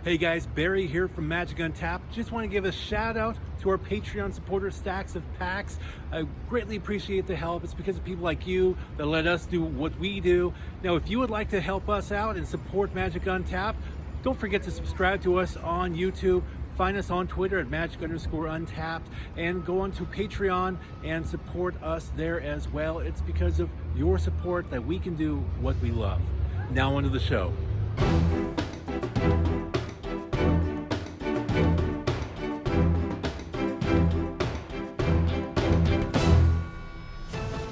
Hey guys, Barry here from Magic Untapped. Just want to give a shout out to our Patreon supporters, Stacks of Packs. I greatly appreciate the help. It's because of people like you that let us do what we do. Now, if you would like to help us out and support Magic Untapped, don't forget to subscribe to us on YouTube. Find us on Twitter at magic_untapped and go on to Patreon and support us there as well. It's because of your support that we can do what we love. Now onto the show.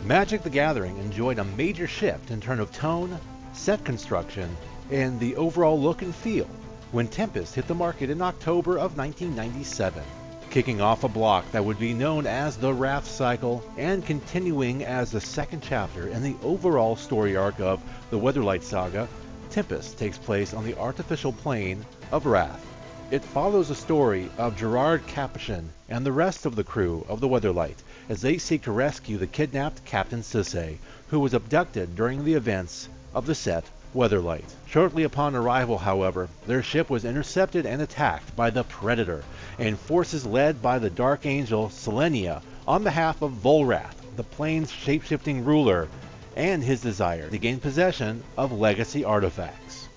Magic the Gathering enjoyed a major shift in terms of tone, set construction, and the overall look and feel when Tempest hit the market in October of 1997, kicking off a block that would be known as the Rath Cycle and continuing as the second chapter in the overall story arc of the Weatherlight Saga. Tempest takes place on the artificial plane of Rath. It follows the story of Gerard Capuchin and the rest of the crew of the Weatherlight as they seek to rescue the kidnapped Captain Sisse, who was abducted during the events of the set Weatherlight. Shortly upon arrival, however, their ship was intercepted and attacked by the Predator, and forces led by the Dark Angel Selenia on behalf of Volrath, the plane's shape-shifting ruler, and his desire to gain possession of legacy artifacts.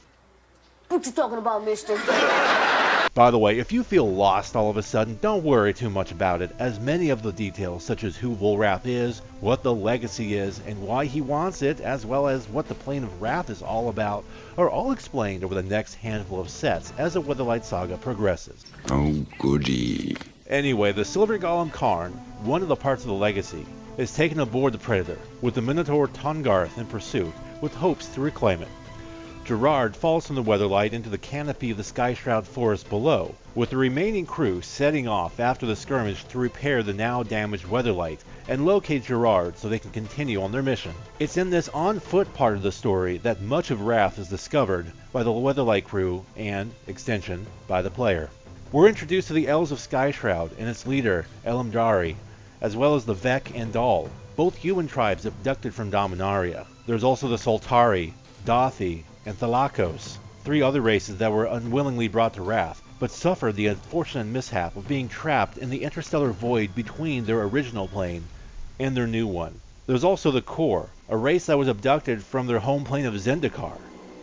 What you talking about, mister? By the way, if you feel lost all of a sudden, don't worry too much about it, as many of the details, such as who Volrath is, what the legacy is, and why he wants it, as well as what the Plane of Wrath is all about, are all explained over the next handful of sets as the Weatherlight Saga progresses. Oh, goody. Anyway, the Silver Golem Karn, one of the parts of the legacy, is taken aboard the Predator, with the Minotaur Tongarth in pursuit, with hopes to reclaim it. Gerard falls from the Weatherlight into the canopy of the Skyshroud Forest below, with the remaining crew setting off after the skirmish to repair the now damaged Weatherlight and locate Gerard so they can continue on their mission. It's in this on-foot part of the story that much of Wrath is discovered by the Weatherlight crew and, extension, by the player. We're introduced to the Elves of Skyshroud and its leader, Elamdari, as well as the Vek and Dal, both human tribes abducted from Dominaria. There's also the Soltari, Dothi, and Thalakos, three other races that were unwillingly brought to Wrath, but suffered the unfortunate mishap of being trapped in the interstellar void between their original plane and their new one. There's also the Kor, a race that was abducted from their home plane of Zendikar,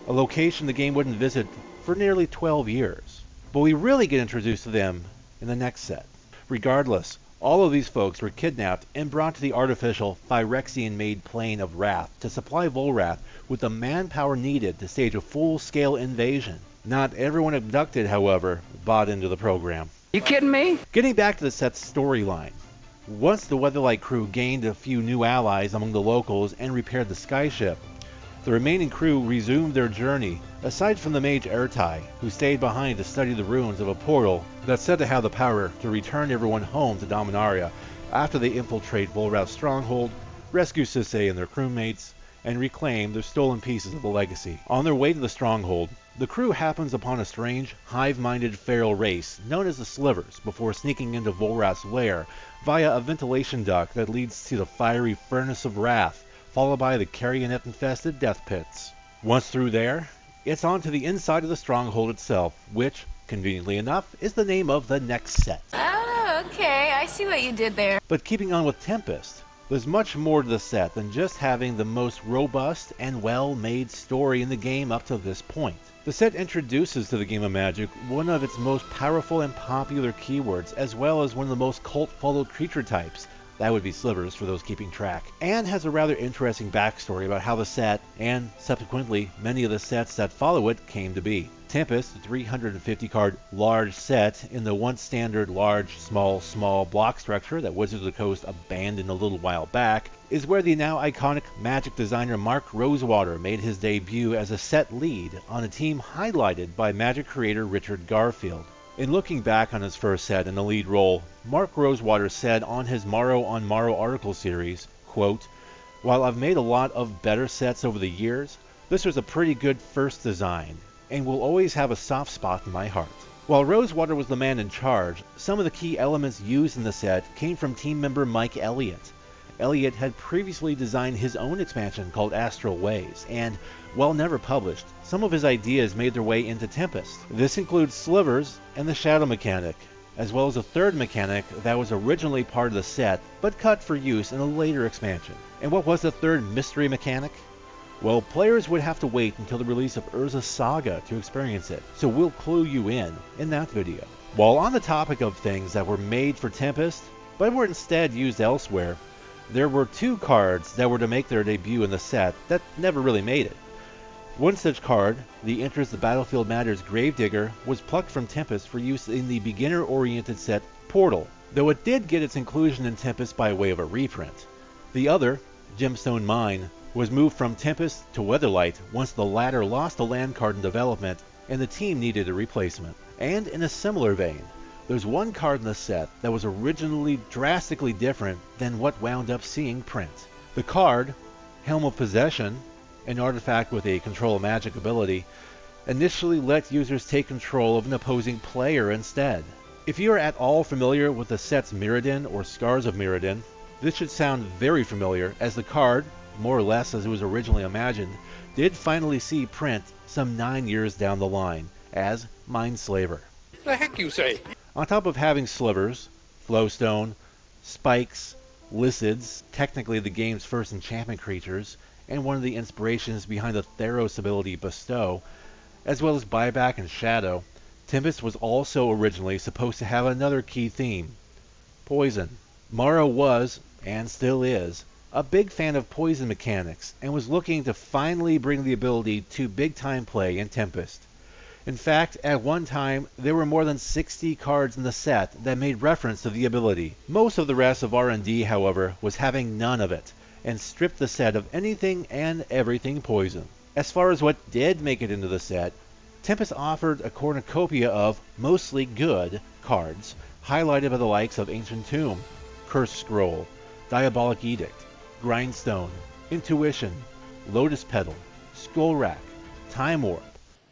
a location the game wouldn't visit for nearly 12 years. But we really get introduced to them in the next set. Regardless, all of these folks were kidnapped and brought to the artificial Phyrexian-made plane of Wrath to supply Volrath with the manpower needed to stage a full-scale invasion. Not everyone abducted, however, bought into the program. You kidding me? Getting back to the set's storyline. Once the Weatherlight crew gained a few new allies among the locals and repaired the skyship, the remaining crew resumed their journey, aside from the mage Ertai, who stayed behind to study the ruins of a portal that's said to have the power to return everyone home to Dominaria after they infiltrate Volrath's stronghold, rescue Sisse and their crewmates, and reclaim their stolen pieces of the legacy. On their way to the stronghold, the crew happens upon a strange, hive-minded feral race known as the Slivers before sneaking into Volrath's lair via a ventilation duct that leads to the fiery Furnace of Wrath, followed by the Carrionet-infested death pits. Once through there, it's on to the inside of the stronghold itself, which, conveniently enough, is the name of the next set. Oh, okay. I see what you did there. But keeping on with Tempest, there's much more to the set than just having the most robust and well-made story in the game up to this point. The set introduces to the game of Magic one of its most powerful and popular keywords, as well as one of the most cult-followed creature types. That would be Slivers for those keeping track, and has a rather interesting backstory about how the set, and subsequently many of the sets that follow it, came to be. Tempest, a 350 card large set in the once standard large, small block structure that Wizards of the Coast abandoned a little while back, is where the now iconic Magic designer Mark Rosewater made his debut as a set lead on a team highlighted by Magic creator Richard Garfield. In looking back on his first set in the lead role, Mark Rosewater said on his Morrow on Morrow article series, quote, "While I've made a lot of better sets over the years, this was a pretty good first design, and will always have a soft spot in my heart." While Rosewater was the man in charge, some of the key elements used in the set came from team member Mike Elliott, Elliott had previously designed his own expansion called Astral Ways, and, while never published, some of his ideas made their way into Tempest. This includes slivers and the shadow mechanic, as well as a third mechanic that was originally part of the set, but cut for use in a later expansion. And what was the third mystery mechanic? Well, players would have to wait until the release of Urza Saga to experience it, so we'll clue you in that video. While on the topic of things that were made for Tempest, but were instead used elsewhere, there were two cards that were to make their debut in the set that never really made it. One such card, the Enters the Battlefield Matters Gravedigger, was plucked from Tempest for use in the beginner-oriented set Portal, though it did get its inclusion in Tempest by way of a reprint. The other, Gemstone Mine, was moved from Tempest to Weatherlight once the latter lost a land card in development and the team needed a replacement. And in a similar vein, there's one card in the set that was originally drastically different than what wound up seeing print. The card, Helm of Possession, an artifact with a control magic ability, initially let users take control of an opposing player instead. If you are at all familiar with the set's Mirrodin or Scars of Mirrodin, this should sound very familiar, as the card, more or less as it was originally imagined, did finally see print some 9 years down the line as Mindslaver. The heck you say? On top of having slivers, flowstone, spikes, lycids, technically the game's first enchantment creatures, and one of the inspirations behind the Theros ability Bestow, as well as buyback and shadow, Tempest was also originally supposed to have another key theme: poison. Morrow was, and still is, a big fan of poison mechanics, and was looking to finally bring the ability to big-time play in Tempest. In fact, at one time, there were more than 60 cards in the set that made reference to the ability. Most of the rest of R&D, however, was having none of it, and stripped the set of anything and everything poison. As far as what did make it into the set, Tempest offered a cornucopia of mostly good cards, highlighted by the likes of Ancient Tomb, Curse Scroll, Diabolic Edict, Grindstone, Intuition, Lotus Petal, Skull Rack, Time Warp.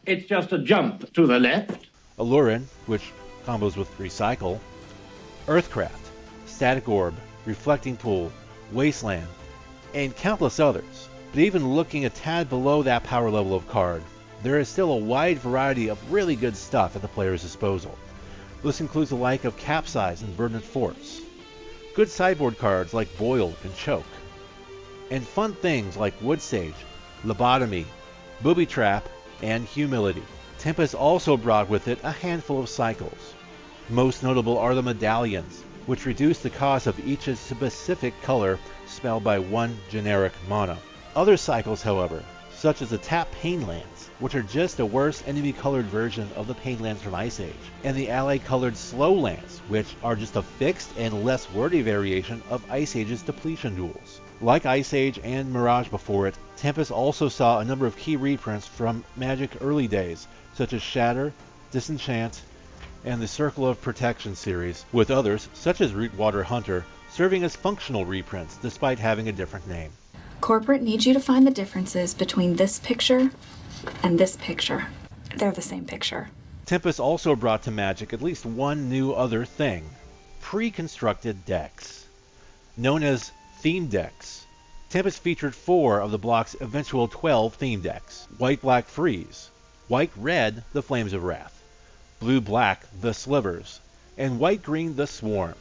It's just a jump to the left. Allurin, which combos with Recycle, Earthcraft, Static Orb, Reflecting Pool, Wasteland, and countless others. But even looking a tad below that power level of card, there is still a wide variety of really good stuff at the player's disposal. This includes the like of Capsize and Verdant Force, good sideboard cards like Boil and Choke, and fun things like Wood Sage, Lobotomy, Booby Trap, and Humility. Tempest also brought with it a handful of cycles. Most notable are the Medallions, which reduce the cost of each specific color spelled by one generic mana. Other cycles, however, such as the Tap Painlands, which are just a worse enemy-colored version of the Painlands from Ice Age, and the ally-colored Slow Lands, which are just a fixed and less wordy variation of Ice Age's depletion duels. Like Ice Age and Mirage before it, Tempest also saw a number of key reprints from Magic early days, such as Shatter, Disenchant, and the Circle of Protection series, with others, such as Rootwater Hunter, serving as functional reprints despite having a different name. Corporate needs you to find the differences between this picture and this picture. They're the same picture. Tempest also brought to Magic at least one new other thing: pre-constructed decks. Known as theme decks, Tempest featured 4 of the block's eventual 12 theme decks: White-Black Freeze, White-Red the Flames of Wrath, Blue-Black the Slivers, and White-Green the Swarm.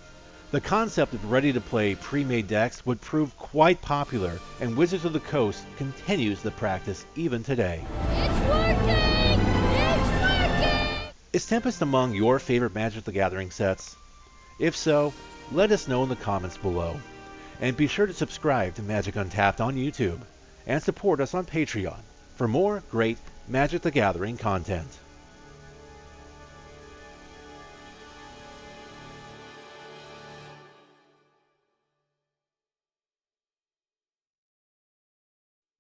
The concept of ready-to-play pre-made decks would prove quite popular, and Wizards of the Coast continues the practice even today. It's working! It's working! Is Tempest among your favorite Magic the Gathering sets? If so, let us know in the comments below. And be sure to subscribe to Magic Untapped on YouTube, and support us on Patreon for more great Magic the Gathering content.